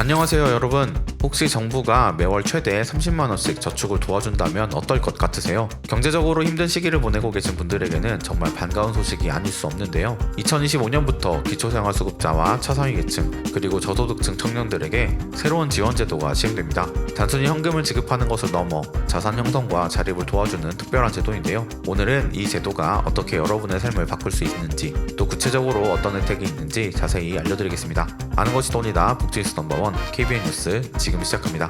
안녕하세요 여러분. 혹시 정부가 매월 최대 30만원씩 저축을 도와준다면 어떨 것 같으세요? 경제적으로 힘든 시기를 보내고 계신 분들에게는 정말 반가운 소식이 아닐 수 없는데요. 2025년부터 기초생활수급자와 차상위 계층 그리고 저소득층 청년들에게 새로운 지원 제도가 시행됩니다. 단순히 현금을 지급하는 것을 넘어 자산 형성과 자립을 도와주는 특별한 제도인데요. 오늘은 이 제도가 어떻게 여러분의 삶을 바꿀 수 있는지, 또 구체적으로 어떤 혜택이 있는지 자세히 알려드리겠습니다. 아는 것이 돈이다. 북주뉴스 넘버원 KBN 뉴스 지금 시작합니다.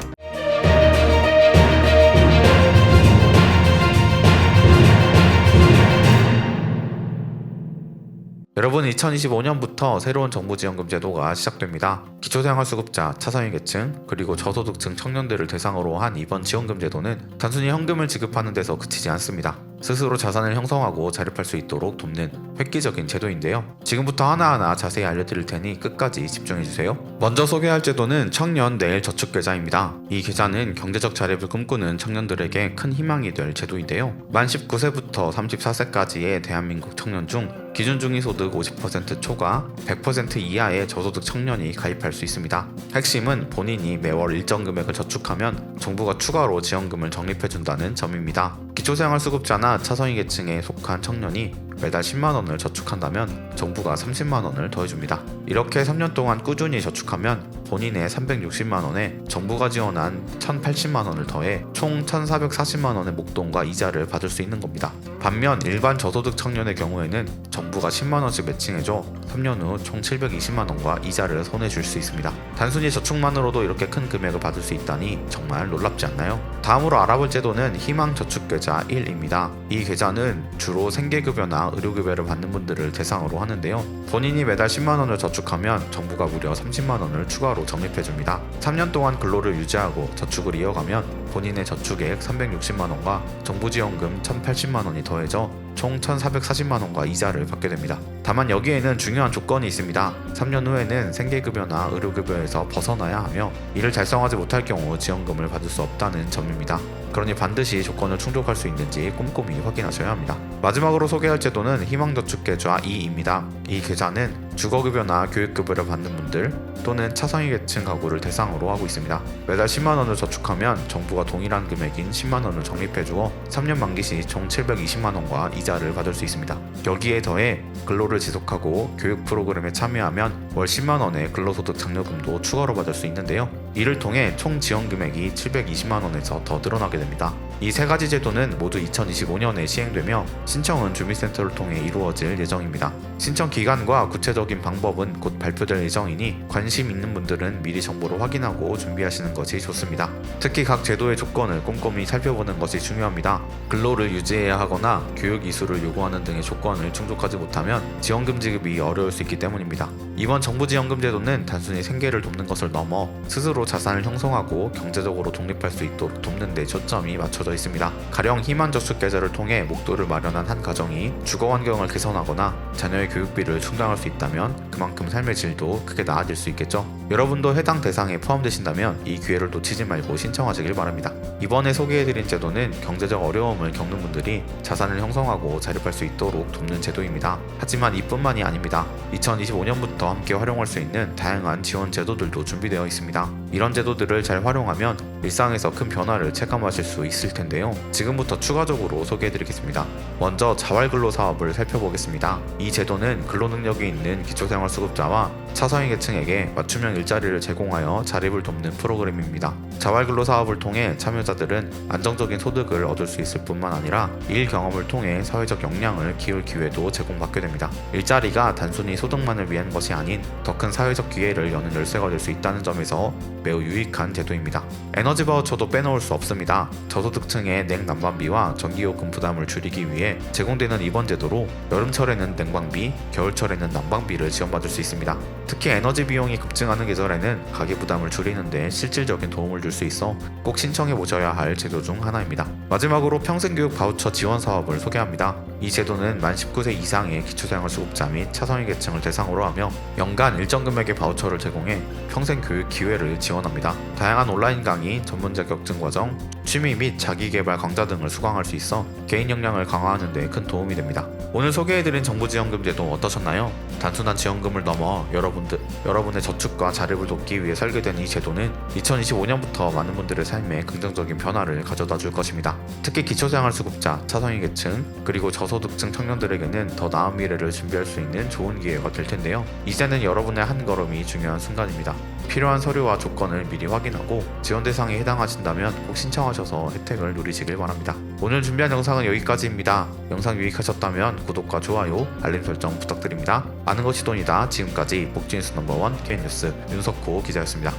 여러분, 2025년부터 새로운 정부지원금 제도가 시작됩니다. 기초생활수급자, 차상위 계층, 그리고 저소득층 청년들을 대상으로 한 이번 지원금 제도는 단순히 현금을 지급하는 데서 그치지 않습니다. 스스로 자산을 형성하고 자립할 수 있도록 돕는 획기적인 제도인데요. 지금부터 하나하나 자세히 알려드릴 테니 끝까지 집중해주세요. 먼저 소개할 제도는 청년 내일 저축계좌입니다. 이 계좌는 경제적 자립을 꿈꾸는 청년들에게 큰 희망이 될 제도인데요. 만 19세부터 34세까지의 대한민국 청년 중 기준 중위소득 50% 초과 100% 이하의 저소득 청년이 가입할 수 있습니다. 핵심은 본인이 매월 일정 금액을 저축하면 정부가 추가로 지원금을 적립해준다는 점입니다. 기초생활수급자나 차상위 계층에 속한 청년이 매달 10만원을 저축한다면 정부가 30만원을 더해줍니다. 이렇게 3년 동안 꾸준히 저축하면 본인의 360만원에 정부가 지원한 1080만원을 더해 총 1440만원의 목돈과 이자를 받을 수 있는 겁니다. 반면 일반 저소득 청년의 경우에는 정부가 10만원씩 매칭해줘 3년 후 총 720만원과 이자를 손에 줄 수 있습니다. 단순히 저축만으로도 이렇게 큰 금액을 받을 수 있다니 정말 놀랍지 않나요? 다음으로 알아볼 제도는 희망저축계좌 1입니다. 이 계좌는 주로 생계급여나 의료급여를 받는 분들을 대상으로 하는데요. 본인이 매달 10만원을 저축하면 정부가 무려 30만원을 추가로 적립해줍니다. 3년 동안 근로를 유지하고 저축을 이어가면 본인의 저축액 360만원과 정부지원금 1080만원이 더해져 총 1440만원과 이자를 받게 됩니다. 다만 여기에는 중요한 조건이 있습니다. 3년 후에는 생계급여나 의료급여에서 벗어나야 하며 이를 달성하지 못할 경우 지원금을 받을 수 없다는 점입니다. 그러니 반드시 조건을 충족할 수 있는지 꼼꼼히 확인하셔야 합니다. 마지막으로 소개할 제도는 희망저축계좌 2입니다. 이 계좌는 주거급여나 교육급여를 받는 분들 또는 차상위 계층 가구를 대상으로 하고 있습니다. 매달 10만원을 저축하면 정부가 동일한 금액인 10만원을 적립해주어 3년 만기 시 총 720만원과 이자를 받을 수 있습니다. 여기에 더해 근로를 지속하고 교육 프로그램에 참여하면 월 10만원의 근로소득 장려금도 추가로 받을 수 있는데요. 이를 통해 총 지원 금액이 720만원에서 더 늘어나게 됩니다. 이 세 가지 제도는 모두 2025년에 시행되며 신청은 주민센터를 통해 이루어질 예정입니다. 신청 기간과 구체적인 방법은 곧 발표될 예정이니 관심 있는 분들은 미리 정보를 확인하고 준비하시는 것이 좋습니다. 특히 각 제도의 조건을 꼼꼼히 살펴보는 것이 중요합니다. 근로를 유지해야 하거나 교육 이수를 요구하는 등의 조건을 충족하지 못하면 지원금 지급이 어려울 수 있기 때문입니다. 이번 정부지원금 제도는 단순히 생계를 돕는 것을 넘어 스스로 자산을 형성하고 경제적으로 독립할 수 있도록 돕는 데 초점이 맞춰져 있습니다. 가령 희망저축계좌를 통해 목돈을 마련한 한 가정이 주거 환경을 개선하거나 자녀의 교육비를 충당할 수 있다면 그만큼 삶의 질도 크게 나아질 수 있겠죠. 여러분도 해당 대상에 포함되신다면 이 기회를 놓치지 말고 신청하시길 바랍니다. 이번에 소개해드린 제도는 경제적 어려움을 겪는 분들이 자산을 형성하고 자립할 수 있도록 돕는 제도입니다. 하지만 이뿐만이 아닙니다. 2025년부터 함께 활용할 수 있는 다양한 지원 제도들도 준비되어 있습니다. 이런 제도들을 잘 활용하면 일상에서 큰 변화를 체감하실 수 있을 텐데요. 지금부터 추가적으로 소개해드리겠습니다. 먼저 자활근로 사업을 살펴보겠습니다. 이 제도는 근로능력이 있는 기초생활수급자와 차상위 계층에게 맞춤형 일자리를 제공하여 자립을 돕는 프로그램입니다. 자활근로 사업을 통해 참여자들은 안정적인 소득을 얻을 수 있을 뿐만 아니라 일 경험을 통해 사회적 역량을 키울 기회도 제공받게 됩니다. 일자리가 단순히 소득만을 위한 것이 아닌 더 큰 사회적 기회를 여는 열쇠가 될 수 있다는 점에서 매우 유익한 제도입니다. 에너지 바우처도 빼놓을 수 없습니다. 저소득층의 냉난방비와 전기요금 부담을 줄이기 위해 제공되는 이번 제도로 여름철에는 냉방비, 겨울철에는 난방비를 지원받을 수 있습니다. 특히 에너지 비용이 급증하는 계절에는 가계 부담을 줄이는 데 실질적인 도움을 줄 수 있어 꼭 신청해 보셔야 할 제도 중 하나입니다. 마지막으로 평생교육 바우처 지원 사업을 소개합니다. 이 제도는 만 19세 이상의 기초생활수급자 및 차상위 계층을 대상으로 하며 연간 일정 금액의 바우처를 제공해 평생교육 기회를 지원합니다. 다양한 온라인 강의, 전문 자격증 과정, 취미 및 자기개발 강좌 등을 수강할 수 있어 개인 역량을 강화하는 데 큰 도움이 됩니다. 오늘 소개해드린 정부지원금 제도 어떠셨나요? 단순한 지원금을 넘어 여러분의 저축과 자립을 돕기 위해 설계된 이 제도는 2025년부터 많은 분들의 삶에 긍정적인 변화를 가져다 줄 것입니다. 특히 기초생활수급자, 차상위 계층, 그리고 저소득층 청년들에게는 더 나은 미래를 준비할 수 있는 좋은 기회가 될 텐데요. 이제는 여러분의 한 걸음이 중요한 순간입니다. 필요한 서류와 조건을 미리 확인하고 지원 대상에 해당하신다면 꼭 신청하셔서 혜택을 누리시길 바랍니다. 오늘 준비한 영상은 여기까지입니다. 영상 유익하셨다면 구독과 좋아요, 알림 설정 부탁드립니다. 아는 것이 돈이다. 지금까지 복지뉴스 넘버원 K뉴스 윤석호 기자였습니다.